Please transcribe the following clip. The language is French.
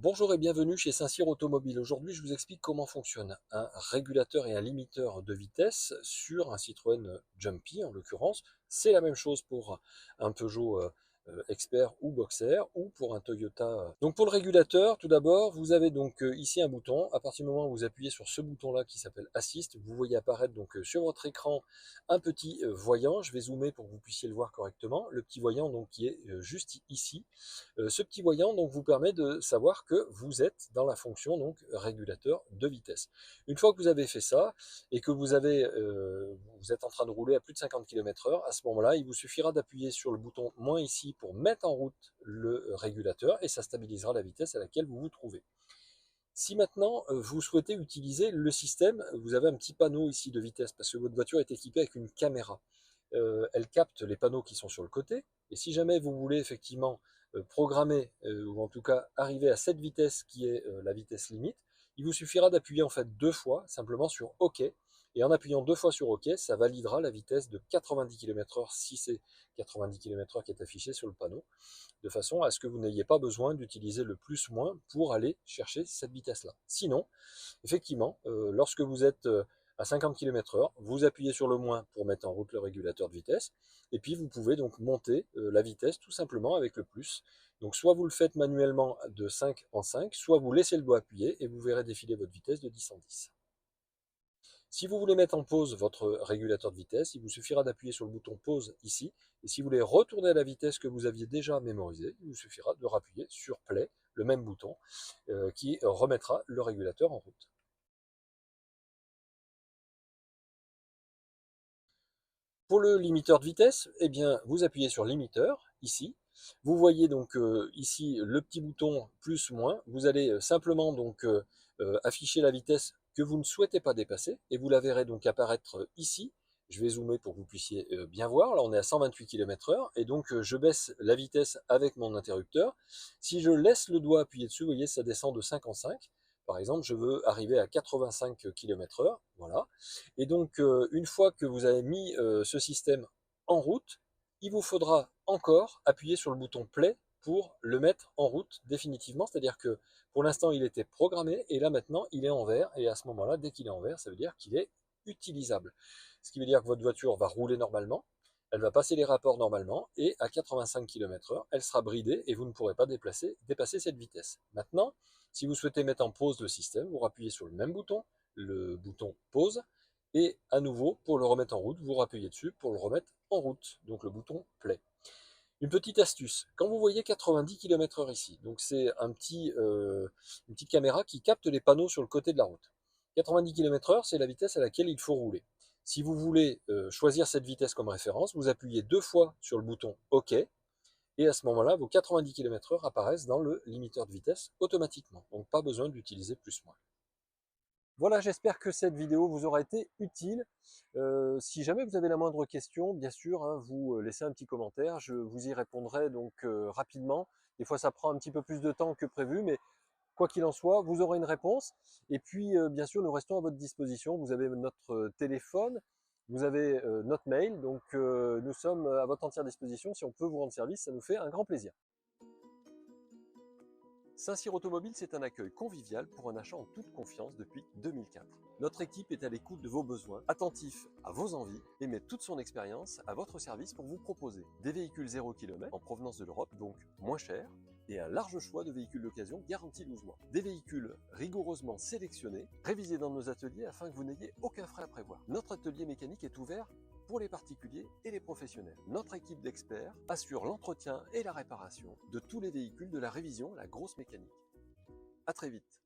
Bonjour et bienvenue chez Saint-Cyr Automobile. Aujourd'hui, je vous explique comment fonctionne un régulateur et un limiteur de vitesse sur un Citroën Jumpy en l'occurrence. C'est la même chose pour un Peugeot Expert ou Boxer ou pour un Toyota. Donc pour le régulateur, tout d'abord, vous avez donc ici un bouton. À partir du moment où vous appuyez sur ce bouton-là qui s'appelle Assist, vous voyez apparaître donc sur votre écran un petit voyant. Je vais zoomer pour que vous puissiez le voir correctement. Le petit voyant donc qui est juste ici. Ce petit voyant donc vous permet de savoir que vous êtes dans la fonction donc régulateur de vitesse. Une fois que vous avez fait ça et que vous êtes en train de rouler à plus de 50 km/h, à ce moment-là, il vous suffira d'appuyer sur le bouton moins ici pour mettre en route le régulateur et ça stabilisera la vitesse à laquelle vous vous trouvez. Si maintenant vous souhaitez utiliser le système, vous avez un petit panneau ici de vitesse parce que votre voiture est équipée avec une caméra. Elle capte les panneaux qui sont sur le côté et si jamais vous voulez effectivement programmer ou en tout cas arriver à cette vitesse qui est la vitesse limite, il vous suffira d'appuyer en fait deux fois simplement sur OK et en appuyant deux fois sur OK, ça validera la vitesse de 90 km/h si c'est 90 km/h qui est affiché sur le panneau, de façon à ce que vous n'ayez pas besoin d'utiliser le plus-moins pour aller chercher cette vitesse-là. Sinon, effectivement, lorsque vous êtes à 50 km/h, vous appuyez sur le moins pour mettre en route le régulateur de vitesse, et puis vous pouvez donc monter la vitesse tout simplement avec le plus. Donc soit vous le faites manuellement de 5 en 5, soit vous laissez le doigt appuyé et vous verrez défiler votre vitesse de 10 en 10. Si vous voulez mettre en pause votre régulateur de vitesse, il vous suffira d'appuyer sur le bouton pause ici. Et si vous voulez retourner à la vitesse que vous aviez déjà mémorisée, il vous suffira de rappuyer sur play, le même bouton, qui remettra le régulateur en route. Pour le limiteur de vitesse, eh bien, vous appuyez sur limiteur, ici. Vous voyez donc ici le petit bouton plus moins. Vous allez simplement donc afficher la vitesse que vous ne souhaitez pas dépasser et vous la verrez donc apparaître ici. Je vais zoomer pour que vous puissiez bien voir. Là, on est à 128 km/h et donc je baisse la vitesse avec mon interrupteur. Si je laisse le doigt appuyé dessus, vous voyez, ça descend de 5 en 5. Par exemple, je veux arriver à 85 km/h. Voilà. Et donc, une fois que vous avez mis ce système en route, il vous faudra encore appuyer sur le bouton play pour le mettre en route définitivement. C'est-à-dire que pour l'instant, il était programmé et là maintenant, il est en vert. Et à ce moment-là, dès qu'il est en vert, ça veut dire qu'il est utilisable. Ce qui veut dire que votre voiture va rouler normalement, elle va passer les rapports normalement et à 85 km/h, elle sera bridée et vous ne pourrez pas dépasser cette vitesse. Maintenant, si vous souhaitez mettre en pause le système, vous appuyez sur le bouton pause, et à nouveau, pour le remettre en route, vous rappuyez dessus pour le remettre en route, donc le bouton play. Une petite astuce, quand vous voyez 90 km/h ici, donc c'est une petite caméra qui capte les panneaux sur le côté de la route. 90 km/h, c'est la vitesse à laquelle il faut rouler. Si vous voulez choisir cette vitesse comme référence, vous appuyez deux fois sur le bouton OK, et à ce moment-là, vos 90 km/h apparaissent dans le limiteur de vitesse automatiquement. Donc pas besoin d'utiliser plus-moins. Voilà, j'espère que cette vidéo vous aura été utile. Si jamais vous avez la moindre question, bien sûr, hein, vous laissez un petit commentaire, je vous y répondrai donc rapidement. Des fois, ça prend un petit peu plus de temps que prévu, mais quoi qu'il en soit, vous aurez une réponse. Et puis, bien sûr, nous restons à votre disposition. Vous avez notre téléphone, vous avez notre mail, donc nous sommes à votre entière disposition. Si on peut vous rendre service, ça nous fait un grand plaisir. Saint-Cyr Automobile, c'est un accueil convivial pour un achat en toute confiance depuis 2004. Notre équipe est à l'écoute de vos besoins, attentif à vos envies et met toute son expérience à votre service pour vous proposer des véhicules 0 km en provenance de l'Europe, donc moins chers, et un large choix de véhicules d'occasion garantis 12 mois. Des véhicules rigoureusement sélectionnés, révisés dans nos ateliers afin que vous n'ayez aucun frais à prévoir. Notre atelier mécanique est ouvert pour les particuliers et les professionnels. Notre équipe d'experts assure l'entretien et la réparation de tous les véhicules de la révision, la grosse mécanique. À très vite.